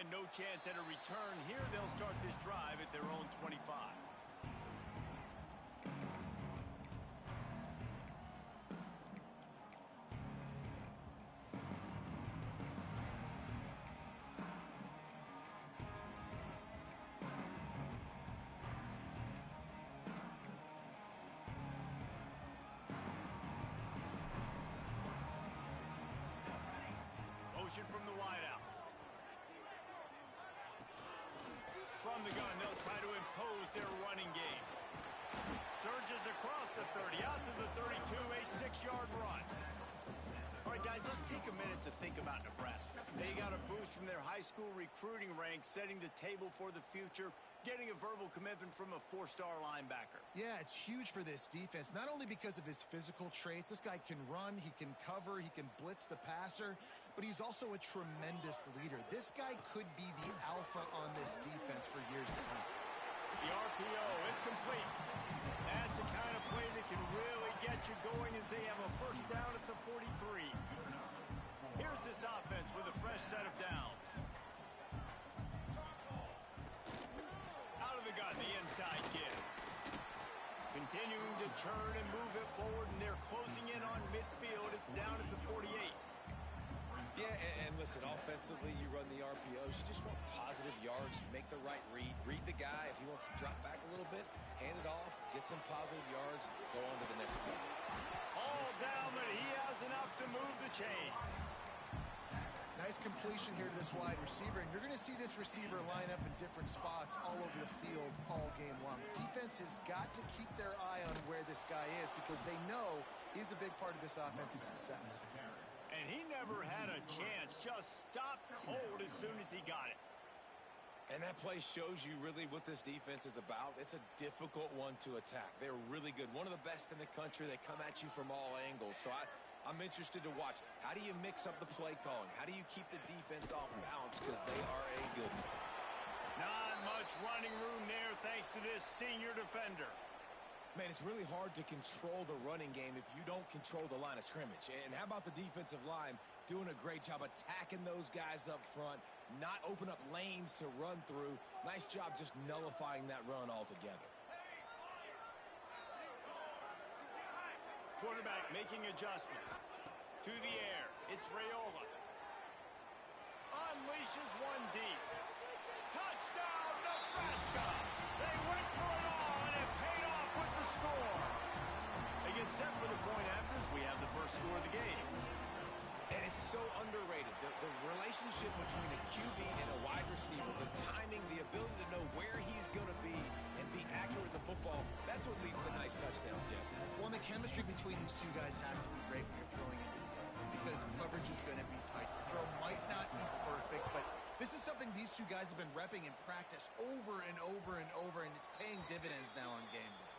And no chance at a return here. They'll start this drive at their own 25. Motion from the wideout. From the gun, they'll try to impose their running game. Surges across the 30, out to the 32, a 6-yard run. All right, guys, let's take a minute to think about Nebraska. They got a boost from their high school recruiting ranks, setting the table for the future, getting a verbal commitment from a 4-star linebacker. Yeah, it's huge for this defense, not only because of his physical traits. This guy can run, he can cover, he can blitz the passer, but he's also a tremendous leader. This guy could be the alpha on this defense for years to come. The RPO, it's complete. That's the kind of play that can really get you going as they have a first down at the 43. Here's this offense with a fresh set of downs. Out of the gun, the inside give. Continuing to turn and move it forward, and they're closing in on midfield. It's down at the 48. Yeah, and listen, offensively, you run the RPOs. You just want positive yards, make the right read the guy. If he wants to drop back a little bit, hand it off, get some positive yards, go on to the next play. All down, but he has enough to move the chains. Nice completion here to this wide receiver, and you're going to see this receiver line up in different spots all over the field all game long. Defense has got to keep their eye on where this guy is because they know he's a big part of this offense's success. And he never had a chance, just stopped cold as soon as he got it. And that play shows you really what this defense is about. It's a difficult one to attack. They're really good. One of the best in the country. They come at you from all angles. So I'm interested to watch. How do you mix up the play calling? How do you keep the defense off balance? Because they are a good one. Not much running room there thanks to this senior defender. Man, it's really hard to control the running game if you don't control the line of scrimmage. And how about the defensive line doing a great job attacking those guys up front, not open up lanes to run through. Nice job just nullifying that run altogether. Quarterback making adjustments. To the air, it's Raiola. Unleashes one deep. Touchdown, Nebraska! They went for it all, and it paid off with the score. They get set for the point after as we have the first score of the game. And it's so underrated. The relationship between a QB and a wide receiver, the timing, the ability to know where he's going to be and be accurate with the football, that's what leads to nice touchdowns, Jesse. Well, the chemistry between these two guys has to be great when you're throwing into the end zone because coverage is going to be tight. The throw might not be perfect, but this is something these two guys have been repping in practice over and over and over, and it's paying dividends now on game day.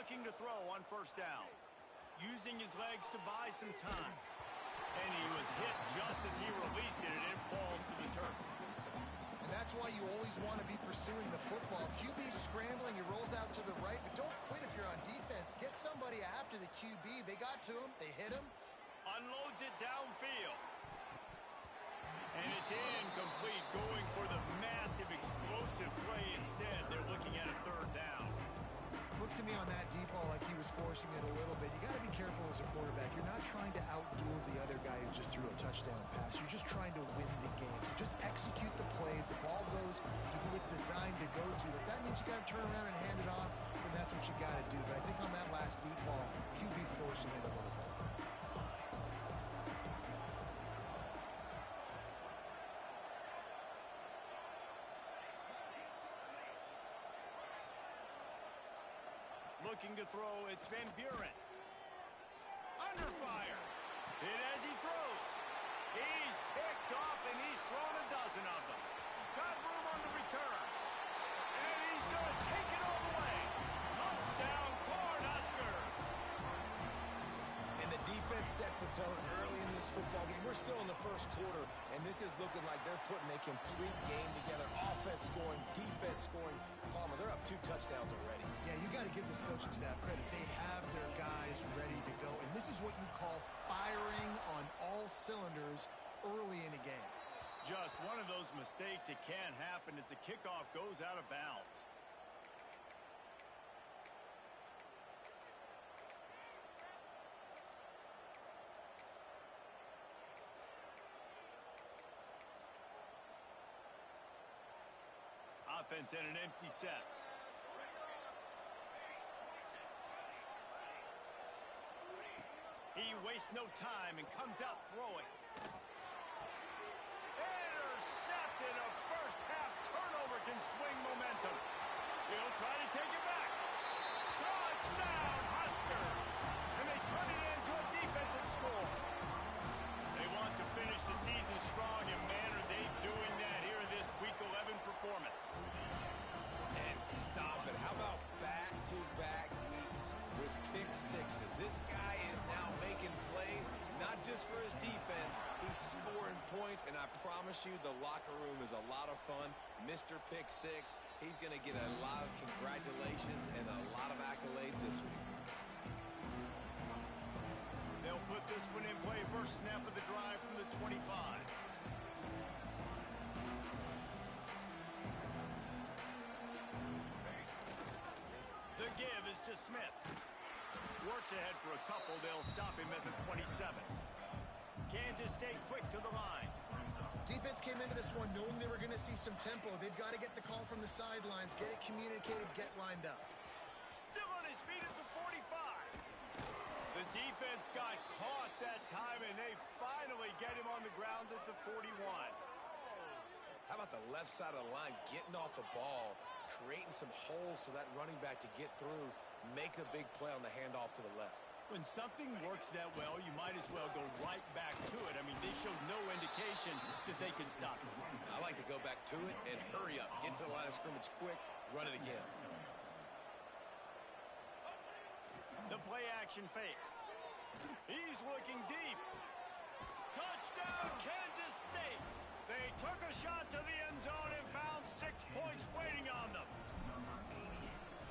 Looking to throw on first down. Using his legs to buy some time. And he was hit just as he released it, and it falls to the turf. And that's why you always want to be pursuing the football. QB's scrambling, he rolls out to the right, but don't quit if you're on defense. Get somebody after the QB. They got to him. They hit him. Unloads it downfield. And it's incomplete, going for the massive explosive play instead. They're looking at a third down. Looked to me on that deep ball like he was forcing it a little bit. You got to be careful as a quarterback. You're not not trying to outduel the other guy who just threw a touchdown pass. You're just trying to win the game. So just execute the plays. The ball goes to who it's designed to go to. If that means you got to turn around and hand it off, then that's what you got to do. But I think on that last deep ball, QB forcing it a little bit. Looking to throw, it's Van Buren. Under fire. Hit as he throws. He's picked off, and he's thrown a dozen of them. Got room on the return. And he's going to take it all the way. Touchdown, Cornhuskers. And the defense sets the tone early in this football game. We're still in the first quarter, and this is looking like they're putting a complete game together. Offense scoring, defense scoring. Palmer, they're up 2 touchdowns already. Yeah, you got to give this coaching staff credit. They have their guys ready to go. And this is what you call firing on all cylinders early in a game. Just one of those mistakes that can happen as the kickoff goes out of bounds. Offense in an empty set. He wastes no time and comes out throwing. Intercepted. A first half turnover can swing momentum. He'll try to take it back. Touchdown, Husker! And they turn it into a defensive score. They want to finish the season strong, and man, are they doing that here in this Week 11 performance. And stop it. How about back-to-back weeks with pick sixes? This guy is now making plays, not just for his defense. He's scoring points, and I promise you the locker room is a lot of fun. Mr. Pick Six, he's going to get a lot of congratulations and a lot of accolades this week. They'll put this one in play. First snap of the drive from the 25. The give is to Smith. Works ahead for a couple. They'll stop him at the 27. Kansas State quick to the line. Defense came into this one knowing they were going to see some tempo. They've got to get the call from the sidelines, get it communicated, get lined up. Still on his feet at the 45. The defense got caught that time, and they finally get him on the ground at the 41. How about the left side of the line getting off the ball, creating some holes for that running back to get through, make a big play on the handoff to the left. When something works that well, you might as well go right back to it. I mean, they showed no indication that they could stop it. I like to go back to it and hurry up. Get to the line of scrimmage quick, run it again. The play action fake. He's looking deep. Touchdown, Kansas State. They took a shot to the end zone and found 6 points waiting on them.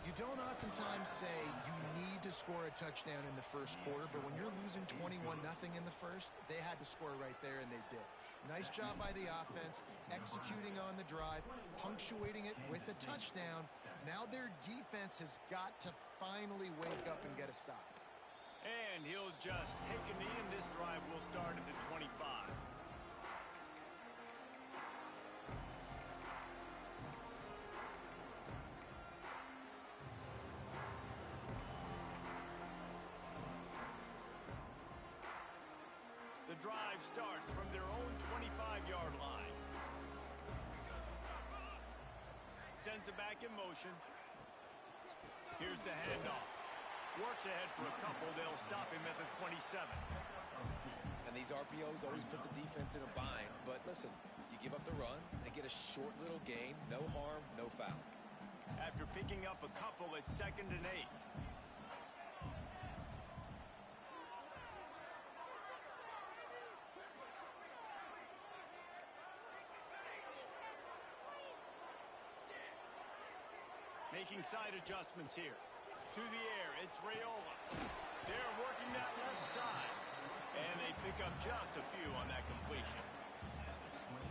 You don't oftentimes say you need to score a touchdown in the first quarter, but when you're losing 21-0 in the first, they had to score right there, and they did. Nice job by the offense, executing on the drive, punctuating it with a touchdown. Now their defense has got to finally wake up and get a stop. And he'll just take a knee, and this drive will start at the 25. The drive starts from their own 25-yard line. Sends it back in motion. Here's the handoff. Works ahead for a couple. They'll stop him at the 27. And these RPOs always put the defense in a bind. But listen, you give up the run, they get a short little gain, no harm, no foul. After picking up a couple, it's 2nd and 8. Making side adjustments here. To the air, it's Raiola. They're working that left side. And they pick up just a few on that completion.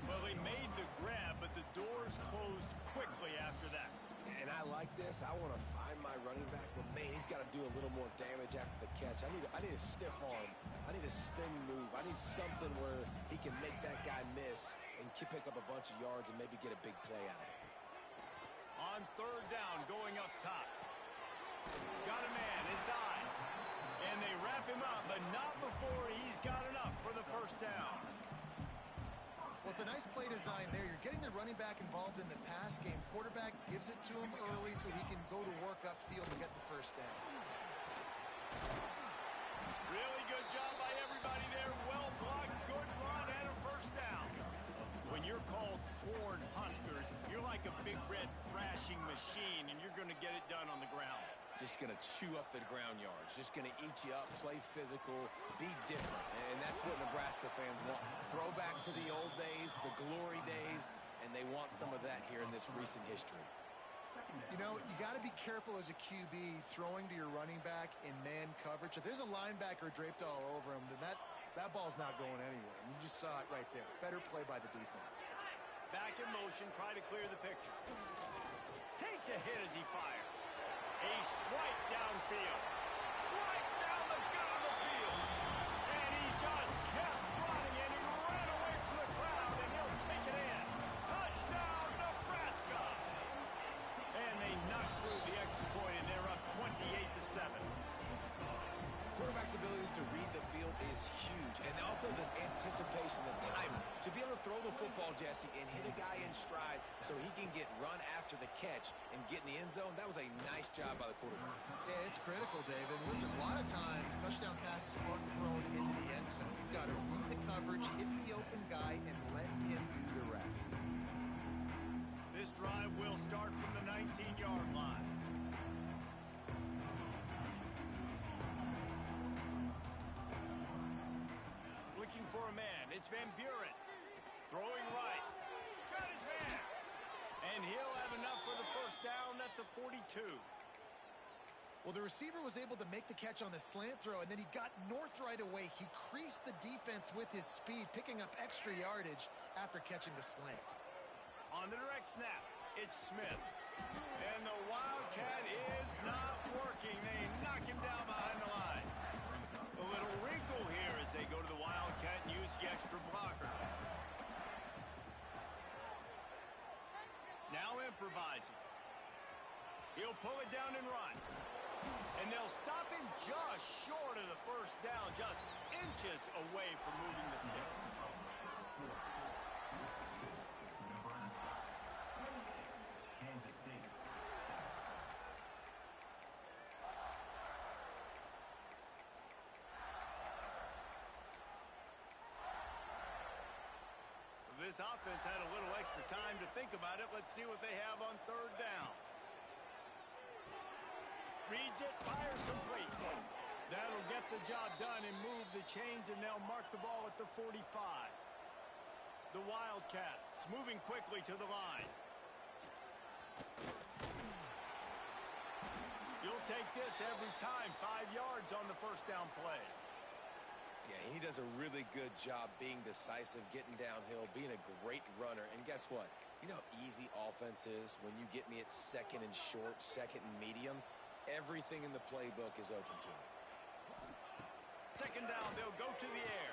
Well, they made the grab, but the doors closed quickly after that. And I like this. I want to find my running back, but man, he's got to do a little more damage after the catch. I need a stiff arm. I need a spin move. I need something where he can make that guy miss and pick up a bunch of yards and maybe get a big play out of it. On third down, going up top. Got a man inside. And they wrap him up, but not before he's got enough for the first down. Well, it's a nice play design there. You're getting the running back involved in the pass game. Quarterback gives it to him early so he can go to work upfield and get the first down. Really good job by everybody there. Well blocked, good run, and a first down. When you're called Corn Huskers, you're like a big red thrashing machine, and you're going to get it done on the ground. Just going to chew up the ground yards. Just going to eat you up, play physical, be different. And that's what Nebraska fans want. Throwback to the old days, the glory days, and they want some of that here in this recent history. You know, you got to be careful as a QB throwing to your running back in man coverage. If there's a linebacker draped all over him, then that ball's not going anywhere. And you just saw it right there. Better play by the defense. Back in motion, try to clear the picture. Takes a hit as he fires. A strike downfield. Right down the gut of the field. And he just kept running, and he ran away from the crowd, and he'll take it in. Touchdown, Nebraska! And they knocked through the extra point, and they're up 28-7. Quarterback's abilities to read the field is huge, and also the anticipation, the time to be able to throw the football, Jesse, and hit a guy in stride so he can get run after the catch and get in the end zone. That was a nice job by the quarterback. Yeah, it's critical, David. Listen, a lot of times touchdown passes aren't thrown into the end zone. You've got to read the coverage, hit the open guy, and let him do the rest. This drive will start from the 19-yard line. Looking for a man. It's Van Buren. Throwing right. Got his man. And he'll have enough for the first down at the 42. Well, the receiver was able to make the catch on the slant throw, and then he got north right away. He creased the defense with his speed, picking up extra yardage after catching the slant. On the direct snap, it's Smith. And the Wildcat is not working. They knock him down behind the line. A little wrinkle here as they go to the Wildcat and use the extra blocker. Now improvising. He'll pull it down and run. And they'll stop him just short of the first down, just inches away from moving the sticks. This offense had a little extra time to think about it. Let's see what they have on third down. Reads it, fires complete. That'll get the job done and move the chains, and they'll mark the ball at the 45. The Wildcats moving quickly to the line. You'll take this every time. 5 yards on the first down play. Yeah, he does a really good job being decisive, getting downhill, being a great runner. And guess what? You know how easy offense is when you get me at second and short, second and medium. Everything in the playbook is open to me. Second down, they'll go to the air.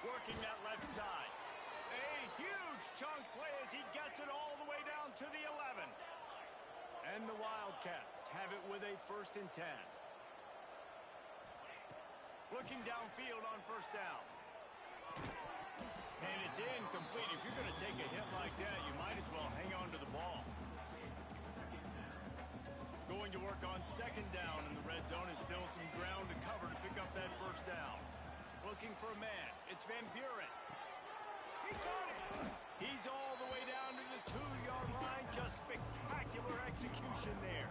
Working that left side. A huge chunk play as he gets it all the way down to the 11. And the Wildcats have it with a 1st and 10. Looking downfield on first down. And it's incomplete. If you're going to take a hit like that, you might as well hang on to the ball. Going to work on second down in the red zone, and still some ground to cover to pick up that first down. Looking for a man. It's Van Buren. He got it. He's all the way down to the 2-yard line. Just spectacular execution there.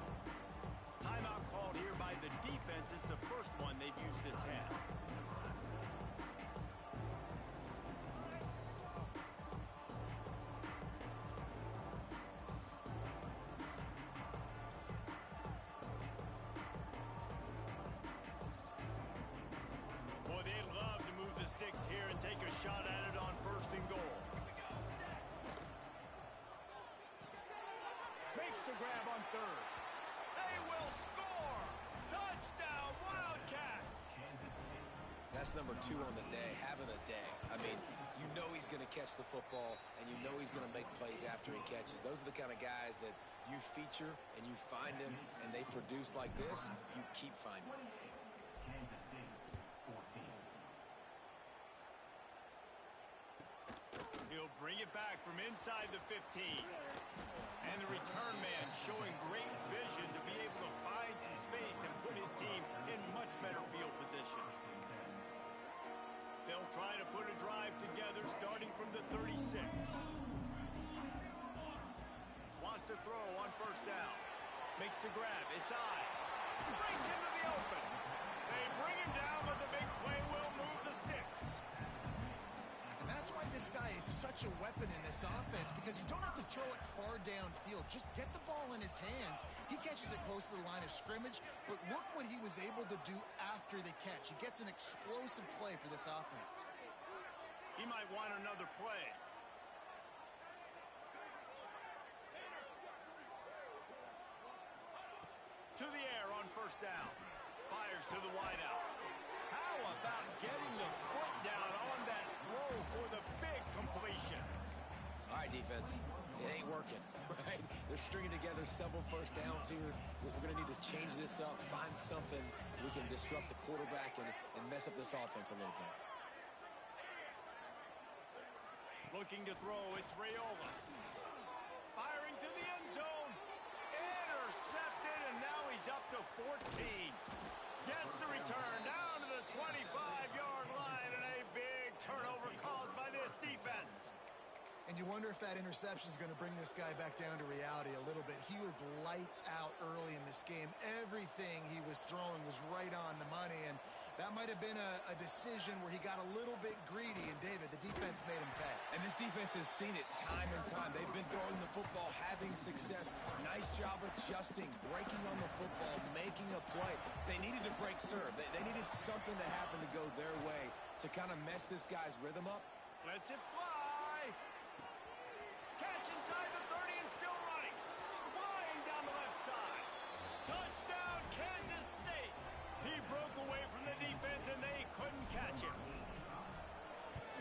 Timeout called here by the defense. It's the first one they've used this half. Boy, they'd love to move the sticks here and take a shot at it on 1st and goal. Makes the grab on 3rd. They will score! Touchdown, Wildcats! That's number 2 on the day, having a day. I mean, you know he's going to catch the football, and you know he's going to make plays after he catches. Those are the kind of guys that you feature and you find them, and they produce like this. You keep finding them. He'll bring it back from inside the 15. And the return man showing great vision to be able to find some space and put his team in much better field position. They'll try to put a drive together starting from the 36. Wants to throw on first down. Makes the grab. It's eyes. Breaks into the open. They bring him down, but the big play will move the sticks. And that's why this guy is such a weapon in this offense, because you don't have to throw it far downfield. Just get the ball in his hands. He catches it close to the line of scrimmage, but look what he was able to do after the catch. He gets an explosive play for this offense. He might want another play. To the air on first down. Fires to the wideout. How about getting the foot down on that throw for the big completion? All right, defense. It ain't working, right? They're stringing together several first downs here. We're going to need to change this up, find something we can disrupt the quarterback and mess up this offense a little bit. Looking to throw, it's Raiola. Firing to the end zone. Intercepted, and now he's up to 14. Gets the return down to the 25-yard line, and a big turnover caused by this defense. And you wonder if that interception is going to bring this guy back down to reality a little bit. He was lights out early in this game. Everything he was throwing was right on the money, and that might have been a decision where he got a little bit greedy, and David, the defense made him pay. And this defense has seen it time and time. They've been throwing the football, having success. Nice job adjusting, breaking on the football, making a play. They needed to break serve. They needed something to happen to go their way to kind of mess this guy's rhythm up. Lets it fly. Catch inside the 30 and still running. Flying down the left side. Touchdown, Kansas State. He broke away from the defense, and they couldn't catch him.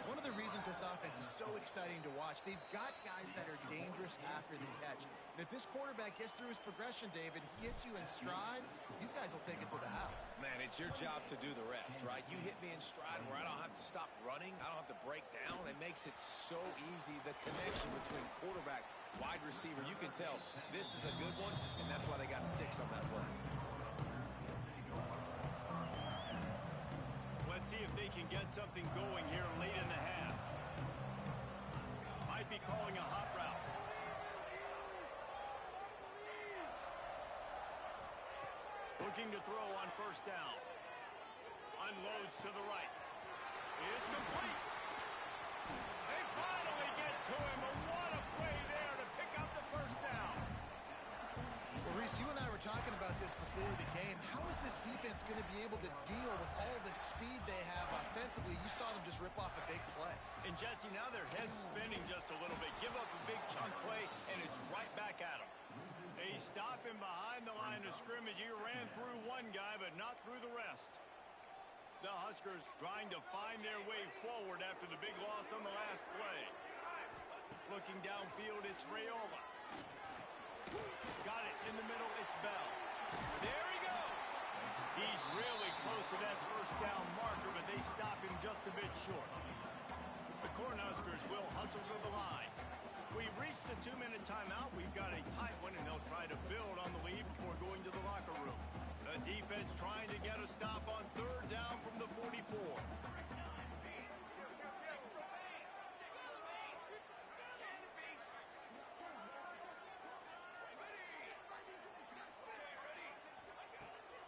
One of the reasons this offense is so exciting to watch, they've got guys that are dangerous after the catch. And if this quarterback gets through his progression, David, he hits you in stride, these guys will take it to the house. Man, it's your job to do the rest, right? You hit me in stride where I don't have to stop running. I don't have to break down. It makes it so easy, the connection between quarterback, wide receiver. You can tell this is a good one, and that's why they got 6 on that play. Let's see if they can get something going here late in the half. Might be calling a hot route. Looking to throw on first down. Unloads to the right. It's complete. They finally get to him, but what a play there to pick up the first down. Well, Reese, you and I were talking about this before the game. How is this defense going to be able to deal with all the speed they have offensively? You saw them just rip off a big play. And Jesse, now their head's spinning just a little bit. Give up a big chunk play, and it's right back at them. They stop him behind the line of scrimmage. He ran through one guy, but not through the rest. The Huskers trying to find their way forward after the big loss on the last play. Looking downfield, it's Raiola. Got it in the middle, it's Bell. There he goes. He's really close to that first down marker, but they stop him just a bit short. The Cornhuskers will hustle to the line. We've reached the 2-minute timeout. We've got a tight one, and they'll try to build on the lead before going to the locker room. The defense trying to get a stop on third down from the 44.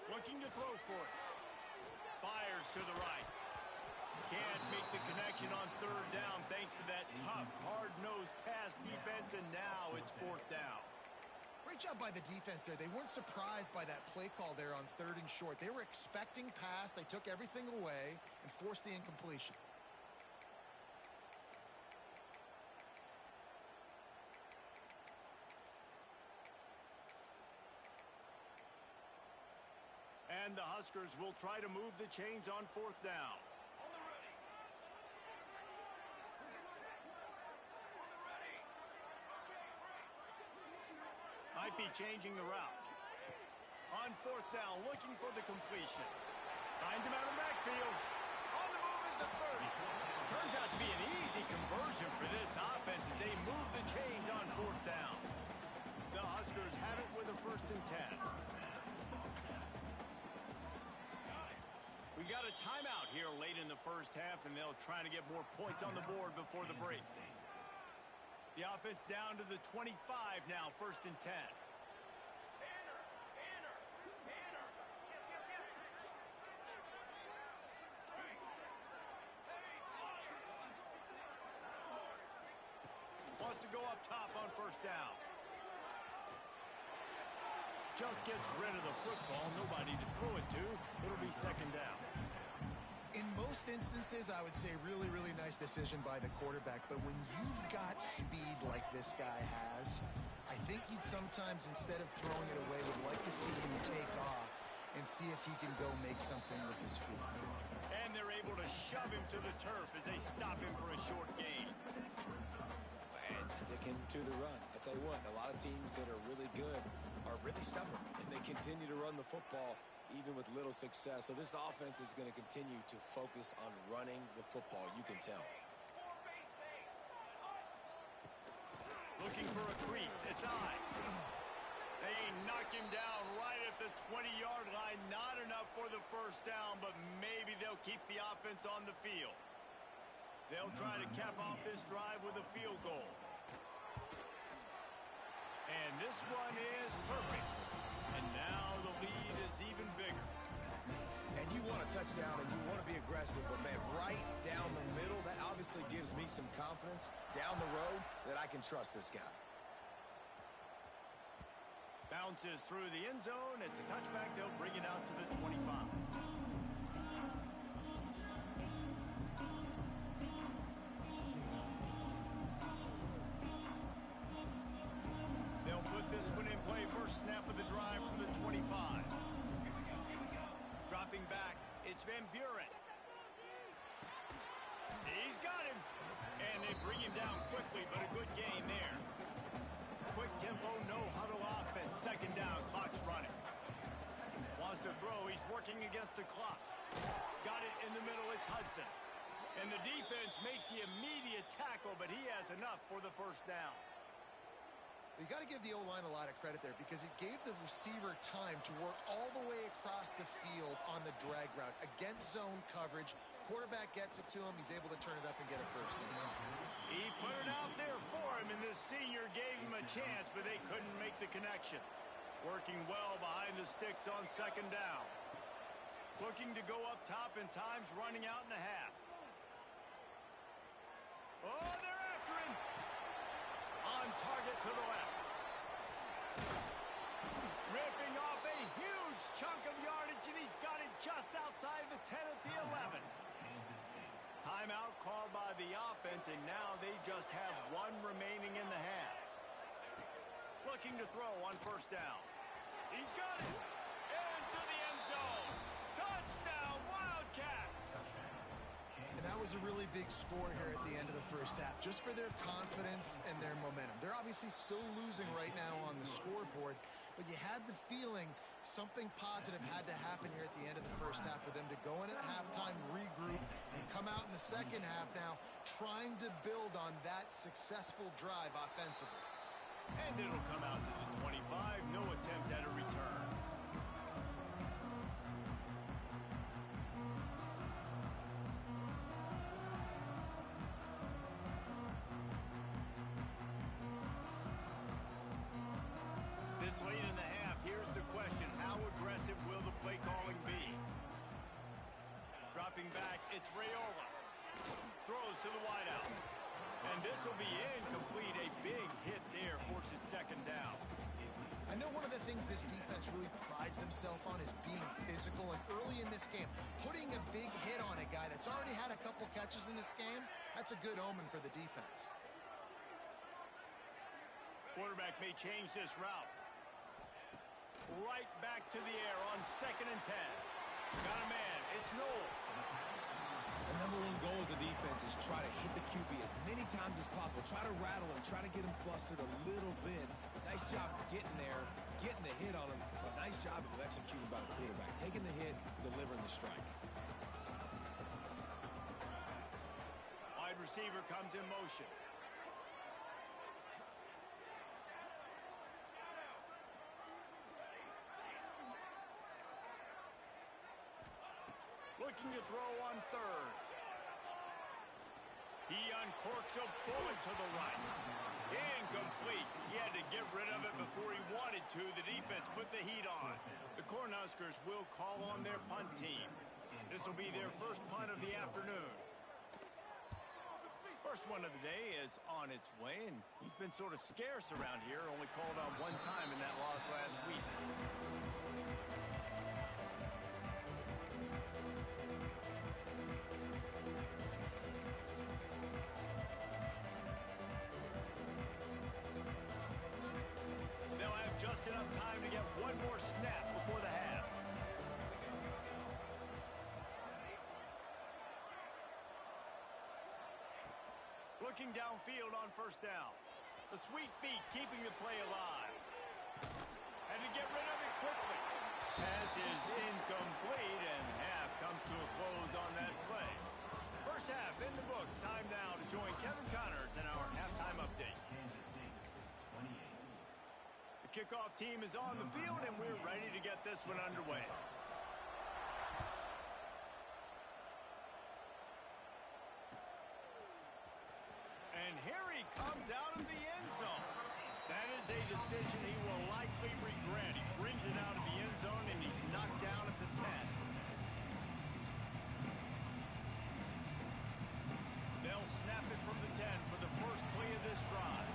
Looking to throw for it. Fires to the right. Can't make the connection on third down thanks to that tough, hard-nosed pass defense, and now it's fourth down. Great job by the defense there. They weren't surprised by that play call there on 3rd and short. They were expecting pass. They took everything away and forced the incompletion. And the Huskers will try to move the chains on 4th down. Might be changing the route. On fourth down, looking for the completion. Finds him out of the backfield. On the move at the 30. Turns out to be an easy conversion for this offense as they move the chains on fourth down. The Huskers have it with a 1st and 10. We got a timeout here late in the first half, and they'll try to get more points on the board before the break. The offense down to the 25 now, 1st and 10. Wants to go up top on 1st down. Just gets rid of the football. Nobody to throw it to. It'll be 2nd down. In most instances, I would say really, really nice decision by the quarterback. But when you've got speed like this guy has, I think you'd sometimes, instead of throwing it away, would like to see him take off and see if he can go make something with his feet. And they're able to shove him to the turf as they stop him for a short gain. And sticking to the run. I tell you what, a lot of teams that are really good are really stubborn, and they continue to run the football even with little success. So this offense is going to continue to focus on running the football, you can tell. Looking for a crease. It's I. They knock him down right at the 20-yard line. Not enough for the 1st down, but maybe they'll keep the offense on the field. They'll try to cap off this drive with a field goal. And this one is perfect. And now the lead is even bigger. And you want a touchdown and you want to be aggressive, but man, right down the middle, that obviously gives me some confidence down the road that I can trust this guy. Bounces through the end zone. It's a touchback. They'll bring it out to the 25. They'll put this one in play. First snap of the drive from the 25. Dropping back, it's Van Buren. He's got him. And they bring him down quickly, but a good gain there. Quick tempo, no huddle offense. 2nd down, clock's running. Wants to throw, he's working against the clock. Got it in the middle, it's Hudson. And the defense makes the immediate tackle, but he has enough for the 1st down. You got to give the O-line a lot of credit there because it gave the receiver time to work all the way across the field on the drag route against zone coverage. Quarterback gets it to him. He's able to turn it up and get a 1st down. He put it out there for him, and the senior gave him a chance, but they couldn't make the connection. Working well behind the sticks on 2nd down. Looking to go up top, and time's running out in the half. Oh, they're after him. On target to the left. Ripping off a huge chunk of yardage, and he's got it just outside the 10 at the 11. Timeout called by the offense, and now they just have one remaining in the half. Looking to throw on 1st down. He's got it. Into the end zone. Touchdown, Wildcats. And that was a really big score here at the end of the first half, just for their confidence and their momentum. They're obviously still losing right now on the scoreboard, but you had the feeling something positive had to happen here at the end of the first half for them to go in at halftime, regroup, and come out in the second half now trying to build on that successful drive offensively. And it'll come out to the 25. No attempt at a return. This late in the half, here's the question. How aggressive will the play calling be? Dropping back, it's Raiola. Throws to the wideout. And this will be incomplete. A big hit there forces 2nd down. I know one of the things this defense really prides themselves on is being physical, and early in this game, putting a big hit on a guy that's already had a couple catches in this game, that's a good omen for the defense. Quarterback may change this route. Right back to the air on 2nd and 10. Got a man. It's Knowles. The number one goal as a defense is try to hit the QB as many times as possible. Try to rattle him, try to get him flustered a little bit. Nice job getting there, getting the hit on him, but nice job of executing by the quarterback. Taking the hit, delivering the strike. Wide receiver comes in motion. Looking to throw on third. He uncorks a bullet to the right. Incomplete. He had to get rid of it before he wanted to. The defense put the heat on. The Cornhuskers will call on their punt team. This will be their first punt of the afternoon. First one of the day is on its way, and he's been sort of scarce around here. Only called on one time in that loss last week. Just enough time to get one more snap before the half. Looking downfield on first down. The sweet feet keeping the play alive. And to get rid of it quickly. Pass is incomplete, and half comes to a close on that play. First half in the books. Time now to join Kevin Connors in our halftime update. Kickoff team is on the field, and we're ready to get this one underway. And here he comes out of the end zone. That is a decision he will likely regret. He brings it out of the end zone, and he's knocked down at the 10. They'll snap it from the 10 for the first play of this drive.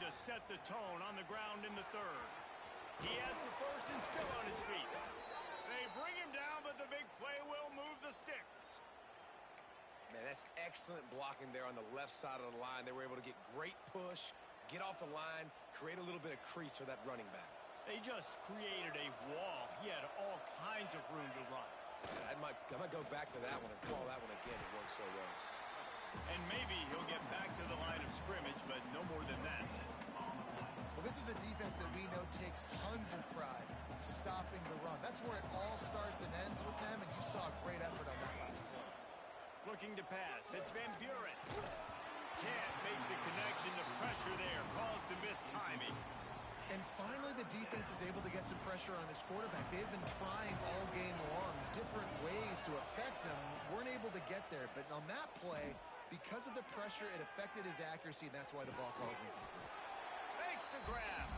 To set the tone on the ground in the third. He has the first and still on his feet. They bring him down, but the big play will move the sticks. Man, that's excellent blocking there on the left side of the line. They were able to get great push, get off the line, create a little bit of crease for that running back. They just created a wall. He had all kinds of room to run. I might go back to that one and call that one again. It worked so well. And maybe he'll get back to the line of scrimmage, but no more than that. Well, this is a defense that we know takes tons of pride stopping the run. That's where it all starts and ends with them, and you saw a great effort on that last play. Looking to pass. It's Van Buren. Can't make the connection. The pressure there caused the missed timing. And finally, the defense is able to get some pressure on this quarterback. They've been trying all game long different ways to affect him. Weren't able to get there, but on that play, because of the pressure, it affected his accuracy, and that's why the ball falls in. Makes the grab,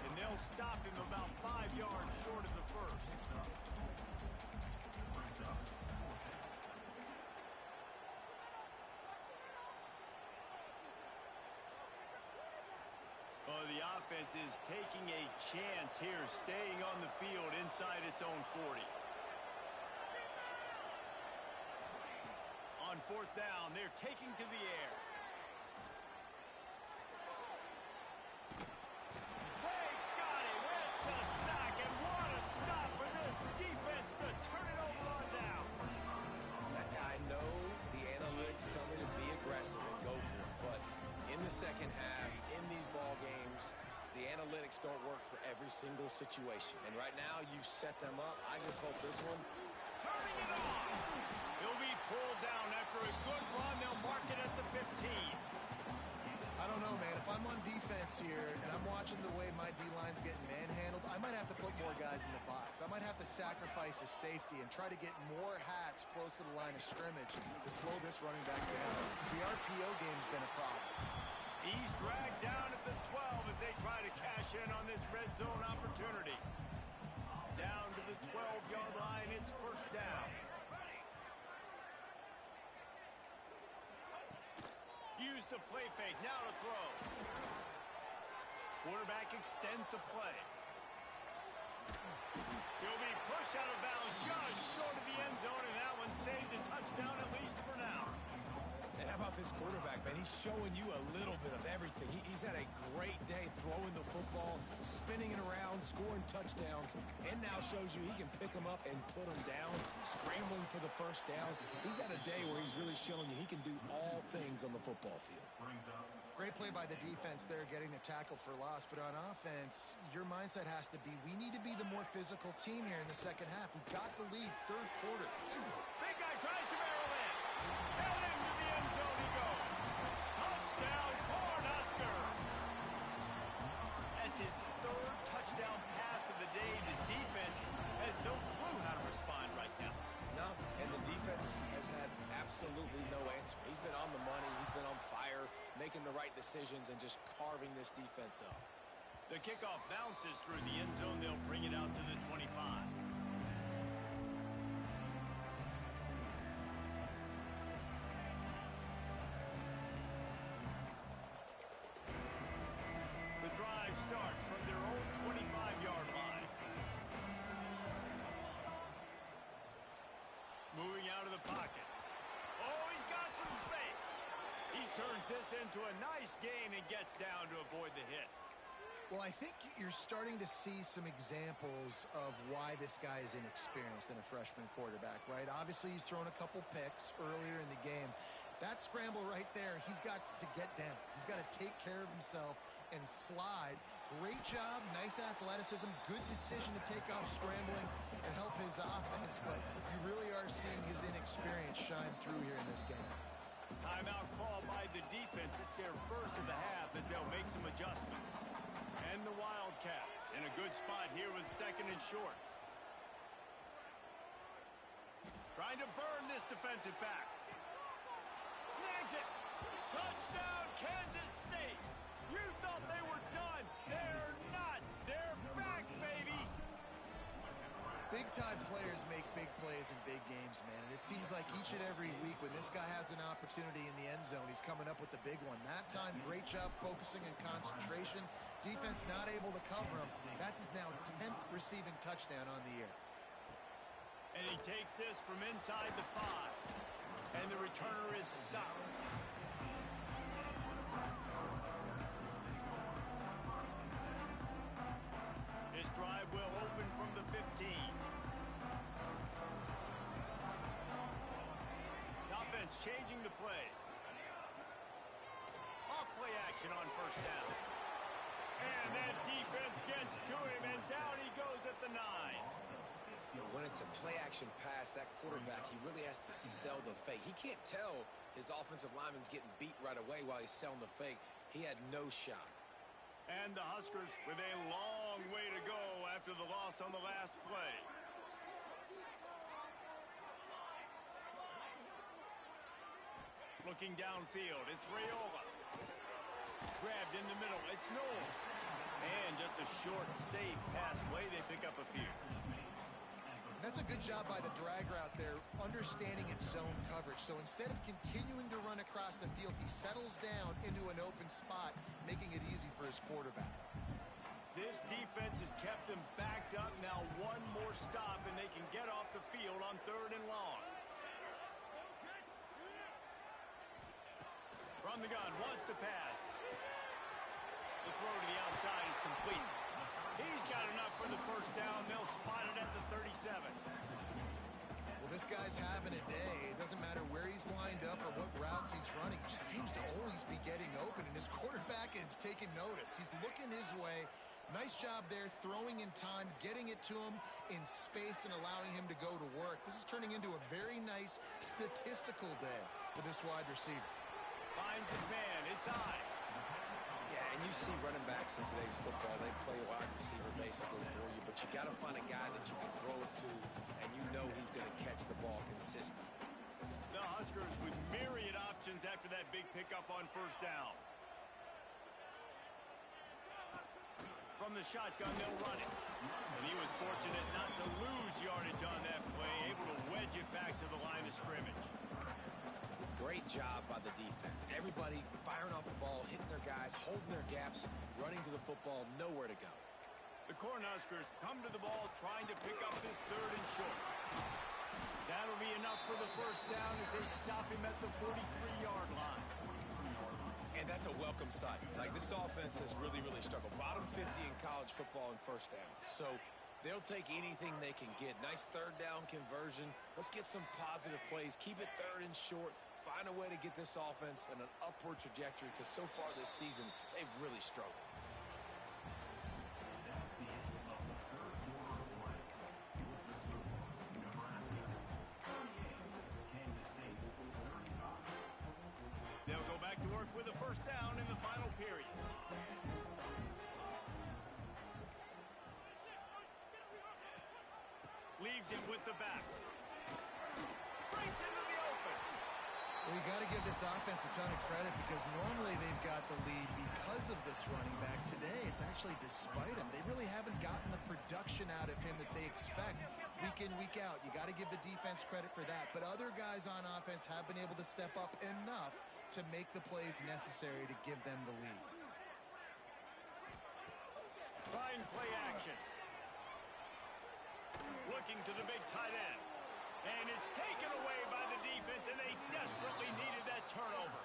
and they'll stop him about 5 yards short of the first. Well, the offense is taking a chance here, staying on the field inside its own 40. On fourth down, they're taking to the air. They got him. It's a sack, and what a stop for this defense to turn it over on down. I know the analytics tell me to be aggressive and go for it, but in the second half, in these ball games, the analytics don't work for every single situation. And right now, you've set them up. I just hope this one. Turning it on. He'll be pulled down after a good run. They'll mark it at the 15. I don't know, man. If I'm on defense here and I'm watching the way my D-line's getting manhandled, I might have to put more guys in the box. I might have to sacrifice his safety and try to get more hats close to the line of scrimmage to slow this running back down. Because the RPO game's been a problem. He's dragged down at the 12 as they try to cash in on this red zone opportunity. Down to the 12-yard line, it's first down. Use the play fake, now to throw. Quarterback extends the play. He'll be pushed out of bounds just short of the end zone, and that one saved a touchdown at least for now. And how about this quarterback, man? He's showing you a little bit of everything. He's had a great day throwing the football, spinning it around, scoring touchdowns, and now shows you he can pick them up and put them down, scrambling for the first down. He's at a day where he's really showing you he can do all things on the football field. Great play by the defense there, getting the tackle for loss. But on offense, your mindset has to be, we need to be the more physical team here in the second half. We've got the lead, third quarter. Big guy tries to barrel in. Held into the end zone he goes. Touchdown, Cornhusker. That's his third touchdown pass of the day. The defense has no clue how to respond right now. No, and the defense has had absolutely no answer. He's been on the money. He's been on fire, making the right decisions and just carving this defense up. The kickoff bounces through the end zone. They'll bring it out to the 25. The drive starts from their own 25-yard line. Moving out of the pocket. Oh, he's got some space. He turns this into a nice gain and gets down to avoid the hit. Well, I think you're starting to see some examples of why this guy is inexperienced in a freshman quarterback, right? Obviously, he's thrown a couple picks earlier in the game. That scramble right there, he's got to get down. He's got to take care of himself and slide. Great job, nice athleticism, good decision to take off scrambling and help his offense, but you really are seeing his inexperience shine through here in this game. Timeout call by the defense. It's their first of the half as they'll make some adjustments. And the Wildcats in a good spot here with second and short. Trying to burn this defensive back. Snags it. Touchdown, Kansas State. You thought they were done. They're not. They're back, baby. Big-time players make big plays in big games, man. And it seems like each and every week when this guy has an opportunity in the end zone, he's coming up with the big one. That time, great job focusing and concentration. Defense not able to cover him. That's his now 10th receiving touchdown on the year. And he takes this from inside the 5. And the returner is stopped. His drive will open from the 15. Offense changing the play. Off play action on first down. And that defense gets to him, and down he goes at the 9. When it's a play-action pass, that quarterback, he really has to sell the fake. He can't tell his offensive lineman's getting beat right away while he's selling the fake. He had no shot. And the Huskers with a long way to go after the loss on the last play. Looking downfield, it's Raiola. Grabbed in the middle, it's Knowles. And just a short, safe pass play, they pick up a few. That's a good job by the drag route there, understanding its zone coverage. So instead of continuing to run across the field, he settles down into an open spot, making it easy for his quarterback. This defense has kept them backed up. Now one more stop, and they can get off the field on 3rd and long. From the gun, wants to pass. The throw to the outside is complete. He's got enough for the first down. They'll spot it at the 37. Well, this guy's having a day. It doesn't matter where he's lined up or what routes he's running. He just seems to always be getting open, and his quarterback is taking notice. He's looking his way. Nice job there, throwing in time, getting it to him in space and allowing him to go to work. This is turning into a very nice statistical day for this wide receiver. Finds his man. It's Ives. Yeah, and you see running backs in today's football, they play wide receiver basically for you, but you got to find a guy that you can throw it to, and you know he's going to catch the ball consistently. The Huskers with myriad options after that big pickup on first down. From the shotgun, they'll run it. And he was fortunate not to lose yardage on that play, able to wedge it back to the line of scrimmage. Great job by the defense. Everybody firing off the ball, hitting their guys, holding their gaps, running to the football, nowhere to go. The Cornhuskers come to the ball trying to pick up this 3rd and short. That'll be enough for the first down as they stop him at the 43-yard line. And that's a welcome sight. Like, this offense has really, really struggled. Bottom 50 in college football in first downs. So They'll take anything they can get. Nice third down conversion. Let's get some positive plays. Keep it third and short. Find a way to get this offense in an upward trajectory because so far this season, they've really struggled. They'll go back to work with a first down in the final period. Leaves him with the back. Breaks into the open. Well, you got to give this offense a ton of credit because normally they've got the lead because of this running back. Today, it's actually despite him. They really haven't gotten the production out of him that they expect week in, week out. You got to give the defense credit for that. But other guys on offense have been able to step up enough to make the plays necessary to give them the lead. Fine play action. Looking to the big tight end. And it's taken away by the defense, and they desperately needed that turnover.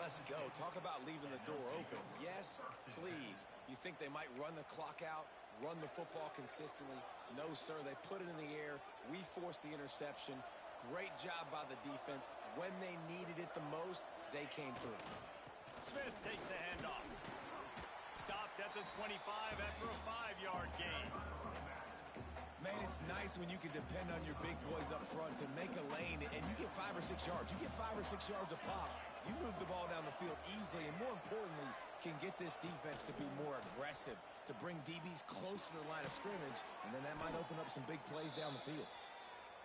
Let's go. Talk about leaving the door open. Yes, please. You think they might run the clock out, run the football consistently? No, sir. They put it in the air. We forced the interception. Great job by the defense. When they needed it the most, they came through. Smith takes the handoff. Stopped at the 25 after a 5-yard gain. Man, it's nice when you can depend on your big boys up front to make a lane, and you get 5 or 6 yards. You get 5 or 6 yards a pop. You move the ball down the field easily, and more importantly, can get this defense to be more aggressive, to bring DBs close to the line of scrimmage, and then that might open up some big plays down the field.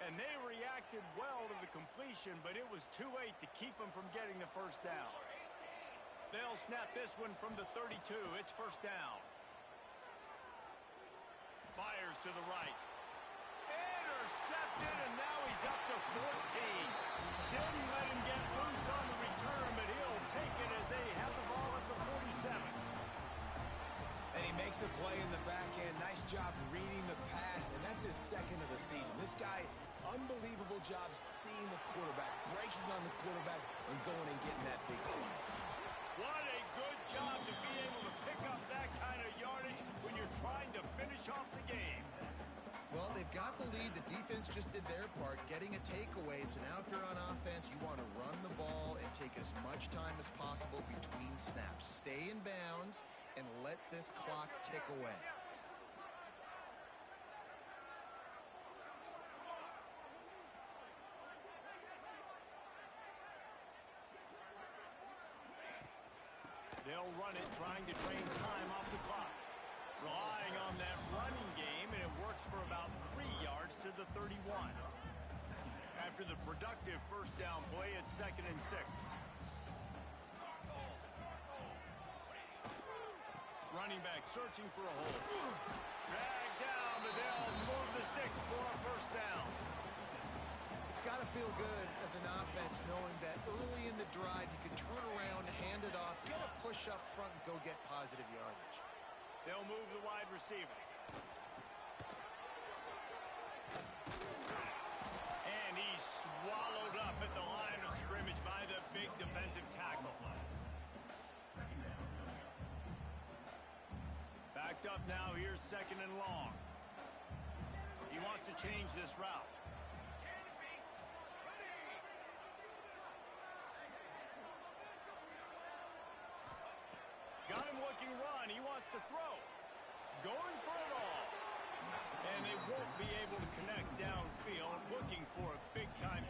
And they reacted well to the completion, but it was too late to keep them from getting the first down. They'll snap this one from the 32. It's first down. Fires to the right. Intercepted, and now he's up to 14. Didn't let him get loose on the return, but he'll take it as they have the ball at the 47. And he makes a play in the back end. Nice job reading the pass, and that's his second of the season. This guy, unbelievable job seeing the quarterback, breaking on the quarterback, and going and getting that big play. What a good job to be able to pick up that kind of yardage when you're trying to finish off the game. Well, they've got the lead. The defense just did their part, getting a takeaway. So now if you're on offense, you want to run the ball and take as much time as possible between snaps. Stay in bounds and let this clock tick away. They'll run it, trying to drain time off the clock. Relying on that running game, and it works for about 3 yards to the 31. After the productive first down play, it's 2nd and 6. Running back searching for a hole. Dragged down, but they'll move the sticks for a first down. It's got to feel good as an offense knowing that early in the drive you can turn around, hand it off, get a push up front, and go get positive yardage. They'll move the wide receiver. And he's swallowed up at the line of scrimmage by the big defensive tackle. Backed up now, here's 2nd and long. He wants to change this route. Got him looking run. He wants to throw. Going for it all. And they won't be able to connect downfield. Looking for a big-time.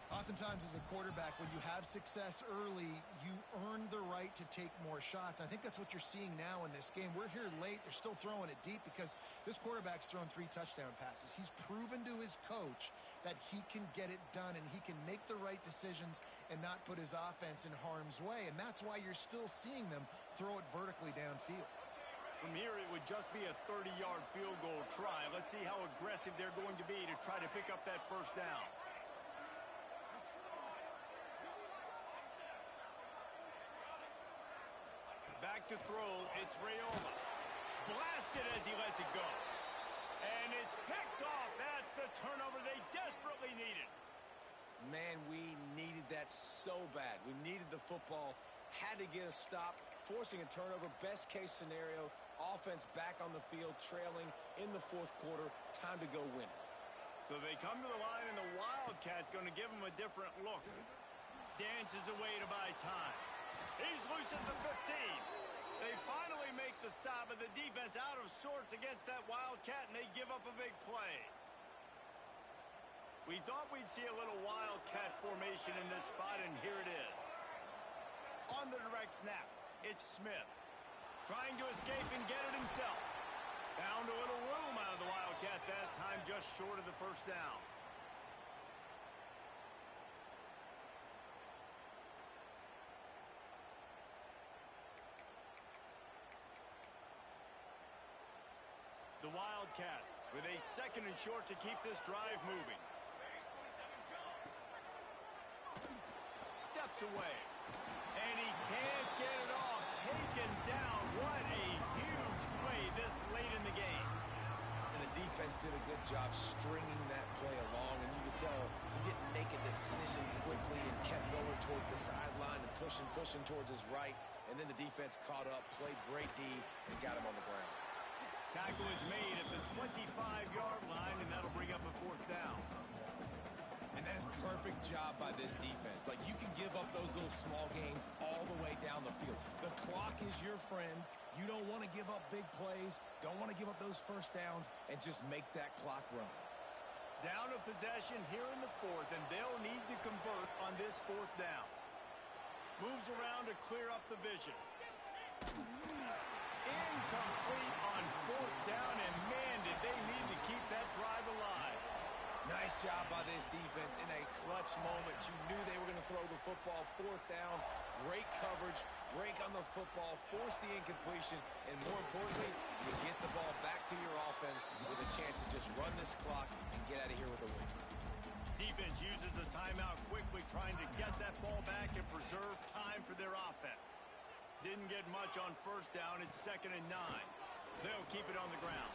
Oftentimes as a quarterback, when you have success early, you earn the right to take more shots. I think that's what you're seeing now in this game. We're here late. They're still throwing it deep because this quarterback's thrown 3 touchdown passes. He's proven to his coach that he can get it done and he can make the right decisions and not put his offense in harm's way. And that's why you're still seeing them throw it vertically downfield. From here, it would just be a 30-yard field goal try. Let's see how aggressive they're going to be to try to pick up that first down. Back to throw, it's Rayola. Blasted as he lets it go. And it's picked off. That's the turnover they desperately needed. Man, we needed that so bad. We needed the football, had to get a stop, forcing a turnover. Best case scenario, offense back on the field, trailing in the fourth quarter. Time to go win it. So they come to the line, and the Wildcat going to give them a different look. Dances away to buy time. He's loose at the 15. They finally make the stop, but the defense out of sorts against that Wildcat, and they give up a big play. We thought we'd see a little Wildcat formation in this spot, and here it is. On the direct snap, it's Smith. Trying to escape and get it himself. Found a little room out of the Wildcat that time, just short of the first down. The Wildcats with a second and short to keep this drive moving. Steps away. And he can't get it off. Taken down. What a huge play this late in the game. And the defense did a good job stringing that play along. And you could tell he didn't make a decision quickly and kept going toward the sideline and pushing towards his right. And then the defense caught up, played great D, and got him on the ground. Tackle is made at the 25-yard line, and that'll bring up a fourth down. And that is a perfect job by this defense. Like, you can give up those little small gains all the way down the field. The clock is your friend. You don't want to give up big plays, don't want to give up those first downs, and just make that clock run. Down a possession here in the fourth, and they'll need to convert on this fourth down. Moves around to clear up the vision. Incomplete on fourth down, and man, did they need to keep that drive alive. Nice job by this defense in a clutch moment. You knew they were going to throw the football. Fourth down, great coverage, break on the football, force the incompletion, and more importantly, you get the ball back to your offense with a chance to just run this clock and get out of here with a win. Defense uses a timeout quickly, trying to get that ball back and preserve time for their offense. Didn't get much on first down. It's 2nd and 9. They'll keep it on the ground.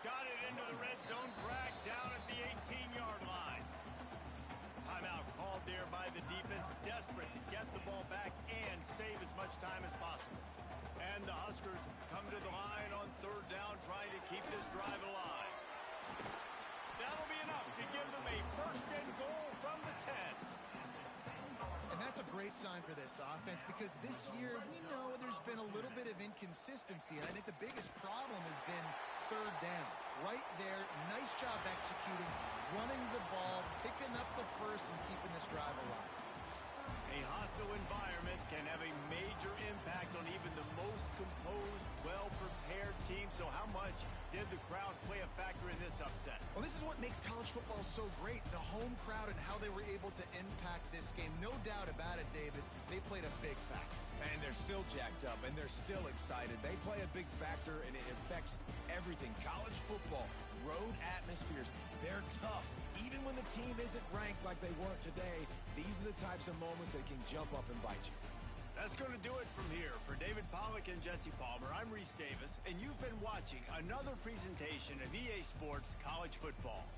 Got it into the red zone, dragged down at the 18-yard line. Timeout called there by the defense, desperate to get the ball back and save as much time as possible. And the Huskers come to the line on third down, trying to keep this drive alive. That'll be enough to give them a first and goal from the 10. And that's a great sign for this offense, because this year we know there's been a little bit of inconsistency, and I think the biggest problem has been third down. Right there, nice job executing, running the ball, picking up the first, and keeping this drive alive. A hostile environment can have a major impact on even the most composed, well-prepared team. So how much did the crowd play a factor in this upset? Well, this is what makes college football so great, the home crowd and how they were able to impact this game. No doubt about it, David. They played a big factor. And they're still jacked up, and they're still excited. They play a big factor, and it affects everything. College football, road atmospheres, they're tough. Even when the team isn't ranked like they weren't today, these are the types of moments that can jump up and bite you. That's going to do it from here. For David Pollack and Jesse Palmer, I'm Reese Davis, and you've been watching another presentation of EA Sports College Football.